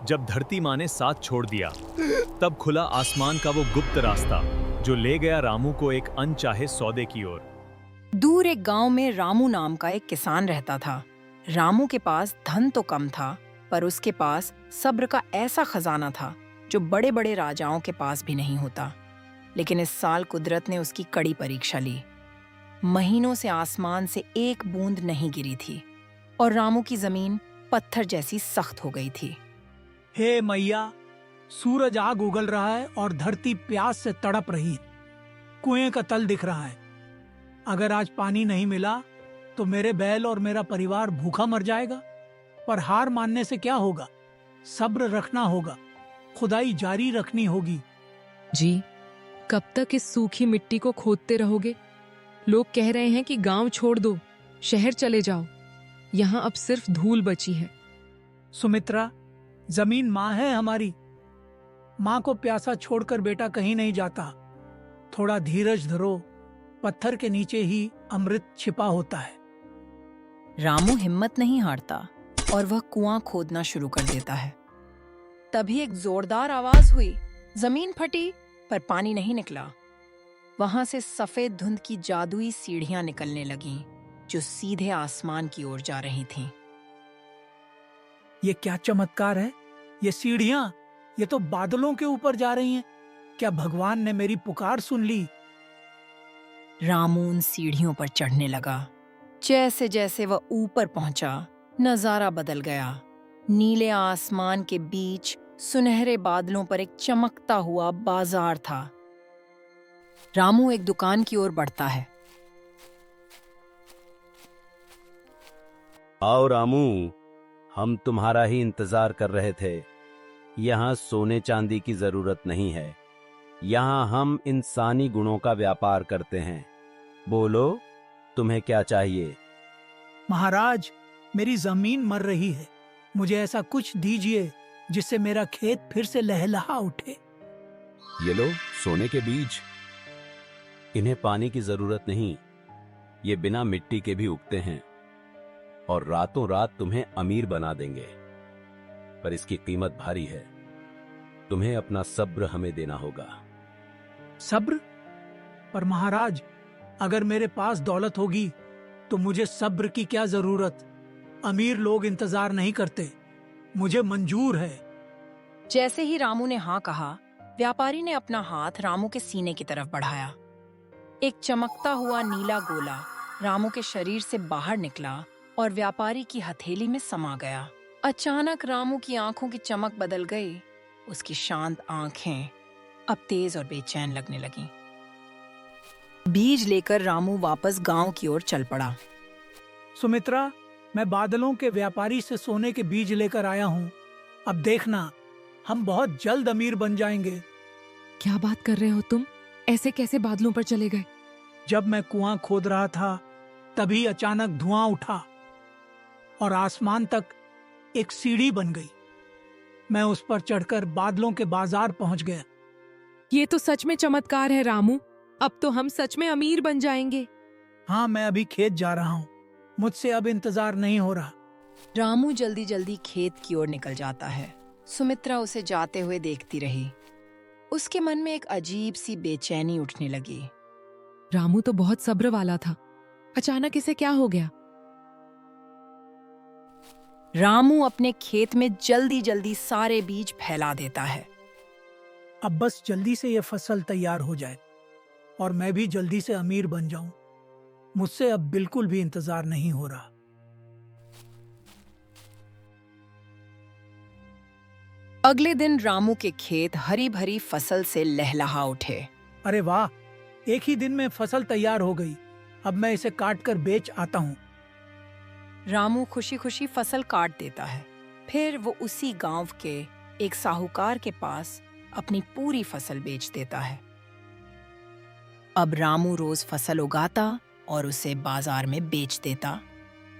जब धरती माँ ने साथ छोड़ दिया, तब खुला आसमान का वो गुप्त रास्ता जो ले गया रामू को एक अनचाहे सौदे की ओर। दूर एक गांव में रामू नाम का एक किसान रहता था। रामू के पास धन तो कम था, पर उसके पास सब्र का ऐसा खजाना था जो बड़े बड़े राजाओं के पास भी नहीं होता। लेकिन इस साल कुदरत ने उसकी कड़ी परीक्षा ली। महीनों से आसमान से एक बूंद नहीं गिरी थी और रामू की जमीन पत्थर जैसी सख्त हो गई थी। हे मैया, सूरज आग उगल रहा है और धरती प्यास से तड़प रही है। कुएं का तल दिख रहा है। अगर आज पानी नहीं मिला तो मेरे बैल और मेरा परिवार भूखा मर जाएगा। पर हार मानने से क्या होगा? सब्र रखना होगा, खुदाई जारी रखनी होगी। जी, कब तक इस सूखी मिट्टी को खोदते रहोगे? लोग कह रहे हैं कि गांव छोड़ दो, शहर चले जाओ। यहाँ अब सिर्फ धूल बची है। सुमित्रा, जमीन माँ है हमारी। माँ को प्यासा छोड़कर बेटा कहीं नहीं जाता। थोड़ा धीरज धरो, पत्थर के नीचे ही अमृत छिपा होता है। रामू हिम्मत नहीं हारता और वह कुआं खोदना शुरू कर देता है। तभी एक जोरदार आवाज हुई। जमीन फटी, पर पानी नहीं निकला। वहां से सफेद धुंध की जादुई सीढ़ियां निकलने लगीं, जो सीधे आसमान की ओर जा रही थीं। ये क्या चमत्कार है? ये सीढ़ियां, ये तो बादलों के ऊपर जा रही हैं। क्या भगवान ने मेरी पुकार सुन ली? रामू उन सीढ़ियों पर चढ़ने लगा। जैसे जैसे वह ऊपर पहुंचा, नजारा बदल गया। नीले आसमान के बीच सुनहरे बादलों पर एक चमकता हुआ बाजार था। रामू एक दुकान की ओर बढ़ता है। आओ रामू, हम तुम्हारा ही इंतजार कर रहे थे। यहाँ सोने चांदी की जरूरत नहीं है। यहाँ हम इंसानी गुणों का व्यापार करते हैं। बोलो, तुम्हें क्या चाहिए? महाराज, मेरी जमीन मर रही है। मुझे ऐसा कुछ दीजिए जिससे मेरा खेत फिर से लहलहा उठे। ये लो सोने के बीज। इन्हें पानी की जरूरत नहीं। ये बिना मिट्टी के भी उगते हैं और रातों रात तुम्हें अमीर बना देंगे। पर इसकी कीमत भारी है। तुम्हें अपना सब्र हमें देना होगा। सब्र? पर महाराज, अगर मेरे पास दौलत होगी तो मुझे सब्र की क्या जरूरत? अमीर लोग इंतजार नहीं करते। मुझे मंजूर है। जैसे ही रामू ने हाँ कहा, व्यापारी ने अपना हाथ रामू के सीने की तरफ बढ़ाया। एक चमकता हुआ नीला गोला रामू के शरीर से बाहर निकला और व्यापारी की हथेली में समा गया। अचानक रामू की आंखों की चमक बदल गई। उसकी शांत आंखें अब तेज और बेचैन लगने लगीं। बीज लेकर रामू वापस गांव की ओर चल पड़ा। सुमित्रा, मैं बादलों के व्यापारी से सोने के बीज लेकर आया हूँ। अब देखना, हम बहुत जल्द अमीर बन जाएंगे। क्या बात कर रहे हो तुम? ऐसे कैसे बादलों पर चले गए? जब मैं कुआं खोद रहा था, तभी अचानक धुआं उठा और आसमान तक एक सीढ़ी बन गई। मैं उस पर चढ़कर बादलों के बाजार पहुंच गया। ये तो सच में चमत्कार है रामू। अब तो हम सच में अमीर बन जाएंगे। हाँ, मैं अभी खेत जा रहा हूँ। मुझसे अब इंतजार नहीं हो रहा। रामू जल्दी जल्दी खेत की ओर निकल जाता है। सुमित्रा उसे जाते हुए देखती रही। उसके मन में एक अजीब सी बेचैनी उठने लगी। रामू तो बहुत सब्र वाला था। अचानक इसे क्या हो गया? रामू अपने खेत में जल्दी जल्दी सारे बीज फैला देता है। अब बस जल्दी से ये फसल तैयार हो जाए और मैं भी जल्दी से अमीर बन जाऊं। मुझसे अब बिल्कुल भी इंतजार नहीं हो रहा। अगले दिन रामू के खेत हरी भरी फसल से लहलहा उठे। अरे वाह, एक ही दिन में फसल तैयार हो गई। अब मैं इसे काट कर बेच आता हूँ। रामू खुशी खुशी फसल काट देता है। फिर वो उसी गांव के एक साहूकार के पास अपनी पूरी फसल बेच देता है। अब रामू रोज फसल उगाता और उसे बाजार में बेच देता।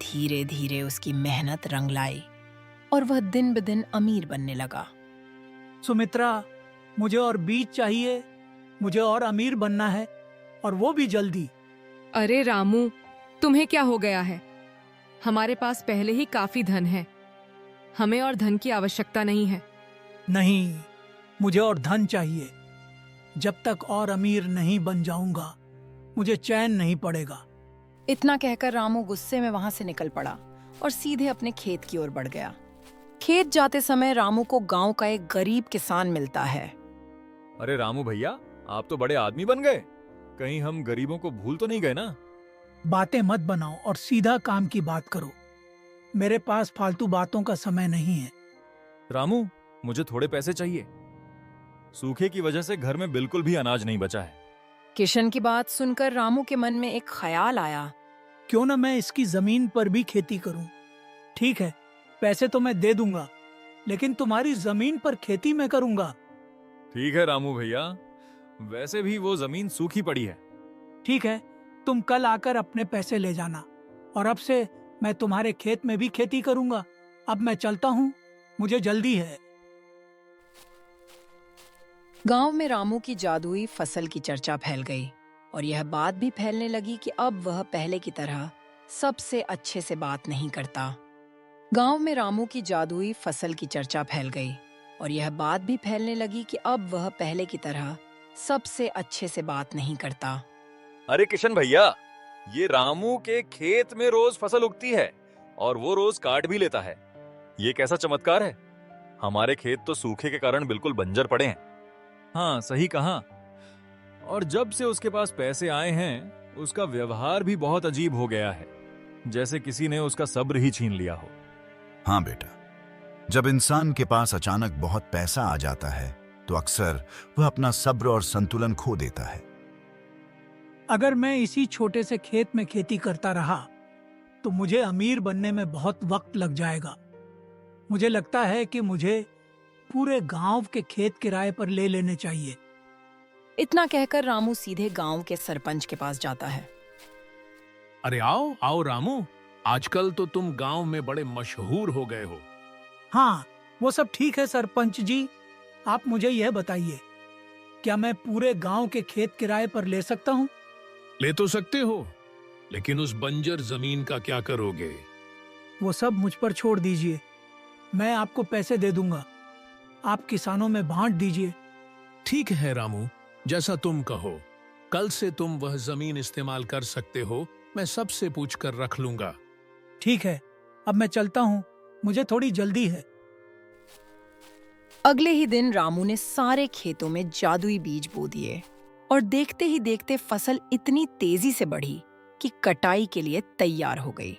धीरे धीरे उसकी मेहनत रंग लाई और वह दिन ब दिन अमीर बनने लगा। सुमित्रा, मुझे और बीज चाहिए। मुझे और अमीर बनना है, और वो भी जल्दी। अरे रामू, तुम्हें क्या हो गया है? हमारे पास पहले ही काफी धन है। हमें और धन की आवश्यकता नहीं है। नहीं, मुझे और धन चाहिए। जब तक और अमीर नहीं बन जाऊंगा मुझे चैन नहीं पड़ेगा। इतना कहकर रामू गुस्से में वहां से निकल पड़ा और सीधे अपने खेत की ओर बढ़ गया। खेत जाते समय रामू को गांव का एक गरीब किसान मिलता है। अरे रामू भैया, आप तो बड़े आदमी बन गए। कहीं हम गरीबों को भूल तो नहीं गए ना? बातें मत बनाओ और सीधा काम की बात करो। मेरे पास फालतू बातों का समय नहीं है। रामू, मुझे थोड़े पैसे चाहिए। सूखे की वजह से घर में बिल्कुल भी अनाज नहीं बचा है। किशन की बात सुनकर रामू के मन में एक ख्याल आया। क्यों ना मैं इसकी जमीन पर भी खेती करूं? ठीक है, पैसे तो मैं दे दूंगा, लेकिन तुम्हारी जमीन पर खेती मैं करूंगा। ठीक है रामू भैया, वैसे भी वो जमीन सूखी पड़ी है। ठीक है, तुम कल आकर अपने पैसे ले जाना और अब से मैं तुम्हारे खेत में भी खेती करूंगा। अब मैं चलता हूँ, मुझे जल्दी है। गांव में रामू की जादुई फसल की चर्चा फैल गई और यह बात भी फैलने लगी कि अब वह पहले की तरह सबसे अच्छे से बात नहीं करता। गांव में रामू की जादुई फसल की चर्चा फैल गई और यह बात भी फैलने लगी कि अब वह पहले की तरह सबसे अच्छे से बात नहीं करता। अरे किशन भैया, ये रामू के खेत में रोज फसल उगती है और वो रोज काट भी लेता है। ये कैसा चमत्कार है? हमारे खेत तो सूखे के कारण बिल्कुल बंजर पड़े हैं। हाँ, सही कहा। और जब से उसके पास पैसे आए हैं, उसका व्यवहार भी बहुत अजीब हो गया है, जैसे किसी ने उसका सब्र ही छीन लिया हो। हाँ बेटा, जब इंसान के पास अचानक बहुत पैसा आ जाता है तो अक्सर वह अपना सब्र और संतुलन खो देता है। अगर मैं इसी छोटे से खेत में खेती करता रहा तो मुझे अमीर बनने में बहुत वक्त लग जाएगा। मुझे लगता है कि मुझे पूरे गांव के खेत किराए पर ले लेने चाहिए। इतना कहकर रामू सीधे गांव के सरपंच के पास जाता है। अरे आओ आओ रामू, आजकल तो तुम गांव में बड़े मशहूर हो गए हो। हाँ, वो सब ठीक है सरपंच जी। आप मुझे यह बताइए, क्या मैं पूरे गांव के खेत किराए पर ले सकता हूँ? ले तो सकते हो, लेकिन उस बंजर जमीन का क्या करोगे? वो सब मुझ पर छोड़ दीजिए, मैं आपको पैसे दे दूंगा। आप किसानों में बांट दीजिए। ठीक है रामू, जैसा तुम कहो। कल से तुम वह जमीन इस्तेमाल कर सकते हो। मैं सबसे पूछ कर रख लूंगा। ठीक है, अब मैं चलता हूँ, मुझे थोड़ी जल्दी है। अगले ही दिन रामू ने सारे खेतों में जादुई बीज बो दिए और देखते ही देखते फसल इतनी तेजी से बढ़ी कि कटाई के लिए तैयार हो गई।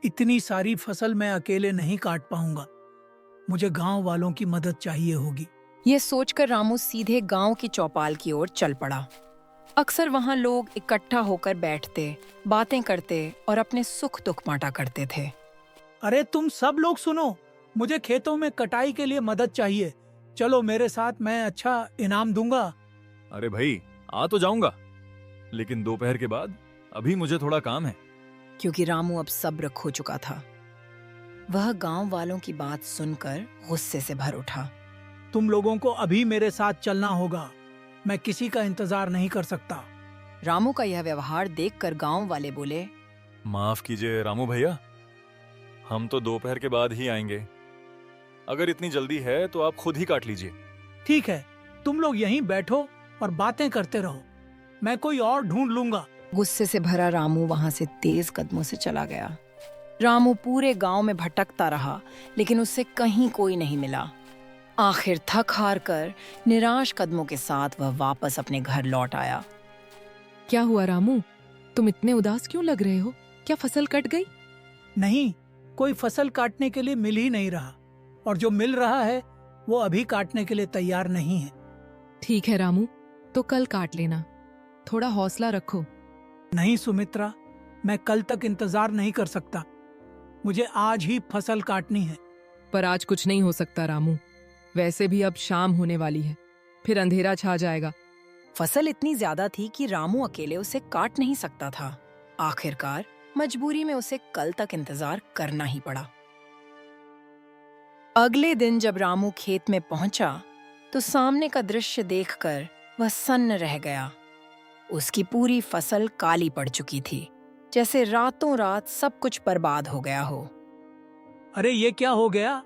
इतनी सारी फसल मैं अकेले नहीं काट पाऊंगा, मुझे गांव वालों की मदद चाहिए होगी। यह सोचकर रामू सीधे गांव की चौपाल की ओर चल पड़ा। अक्सर वहां लोग इकट्ठा होकर बैठते, बातें करते और अपने सुख दुख बांटा करते थे। अरे तुम सब लोग सुनो, मुझे खेतों में कटाई के लिए मदद चाहिए। चलो मेरे साथ, मैं अच्छा इनाम दूंगा। अरे भाई, आ तो जाऊंगा, लेकिन दोपहर के बाद। अभी मुझे थोड़ा काम है। क्योंकि रामू अब सब्र खो चुका था। वह गांव वालों की बात सुनकर गुस्से से भर उठा। तुम लोगों को अभी मेरे साथ चलना होगा, मैं किसी का इंतजार नहीं कर सकता। रामू का यह व्यवहार देखकर गांव वाले बोले, माफ कीजिए रामू भैया, हम तो दोपहर के बाद ही आएंगे। अगर इतनी जल्दी है तो आप खुद ही काट लीजिए। ठीक है, तुम लोग यहीं बैठो और बातें करते रहो, मैं कोई और ढूंढ लूंगा। गुस्से से भरा रामू वहां से तेज कदमों से चला गया। रामू पूरे गांव में भटकता रहा, लेकिन उससे कहीं कोई नहीं मिला। आखिर थक हार कर निराश कदमों के साथ वह वापस अपने घर लौट आया। क्या हुआ रामू, तुम इतने उदास क्यों लग रहे हो? क्या फसल कट गई? नहीं, कोई फसल काटने के लिए मिल ही नहीं रहा, और जो मिल रहा है वो अभी काटने के लिए तैयार नहीं है। ठीक है रामू, तो कल काट लेना। थोड़ा हौसला रखो। नहीं सुमित्रा, मैं कल तक इंतजार नहीं कर सकता, मुझे आज ही फसल काटनी है। पर आज कुछ नहीं हो सकता रामू, वैसे भी अब शाम होने वाली है, फिर अंधेरा छा जाएगा। फसल इतनी ज्यादा थी कि रामू अकेले उसे काट नहीं सकता था। आखिरकार मजबूरी में उसे कल तक इंतजार करना ही पड़ा। अगले दिन जब रामू खेत में पहुंचा तो सामने का दृश्य देखकर वह सन्न रह गया। उसकी पूरी फसल काली पड़ चुकी थी, जैसे रातों रात सब कुछ बर्बाद हो गया हो। अरे ये क्या हो गया?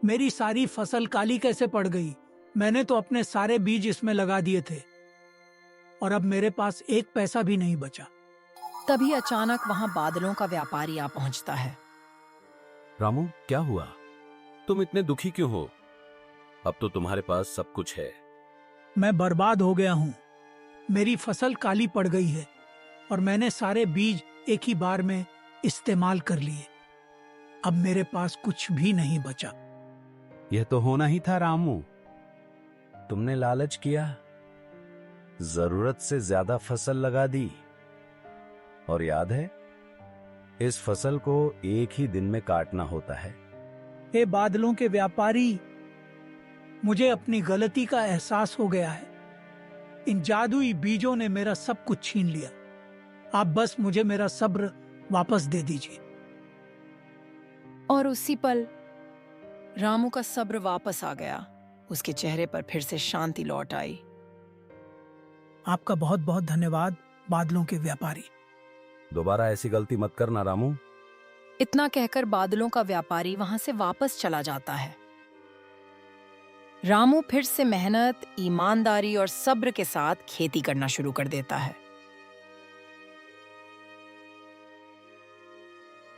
मेरी सारी फसल काली कैसे पड़ गई? मैंने तो अपने सारे बीज इसमें लगा दिए थे और अब मेरे पास एक पैसा भी नहीं बचा। तभी अचानक वहां बादलों का व्यापारी आ पहुंचता है। रामू, क्या हुआ? तुम इतने दुखी क्यों हो? अब तो तुम्हारे पास सब कुछ है। मैं बर्बाद हो गया हूँ। मेरी फसल काली पड़ गई है और मैंने सारे बीज एक ही बार में इस्तेमाल कर लिए। अब मेरे पास कुछ भी नहीं बचा। यह तो होना ही था रामू। तुमने लालच किया, जरूरत से ज्यादा फसल लगा दी। और याद है, इस फसल को एक ही दिन में काटना होता है। हे बादलों के व्यापारी, मुझे अपनी गलती का एहसास हो गया है। इन जादुई बीजों ने मेरा सब कुछ छीन लिया। आप बस मुझे मेरा सब्र वापस दे दीजिए। और उसी पल रामू का सब्र वापस आ गया। उसके चेहरे पर फिर से शांति लौट आई। आपका बहुत बहुत धन्यवाद बादलों के व्यापारी। दोबारा ऐसी गलती मत करना रामू। इतना कहकर बादलों का व्यापारी वहां से वापस चला जाता है। रामू फिर से मेहनत, ईमानदारी और सब्र के साथ खेती करना शुरू कर देता है।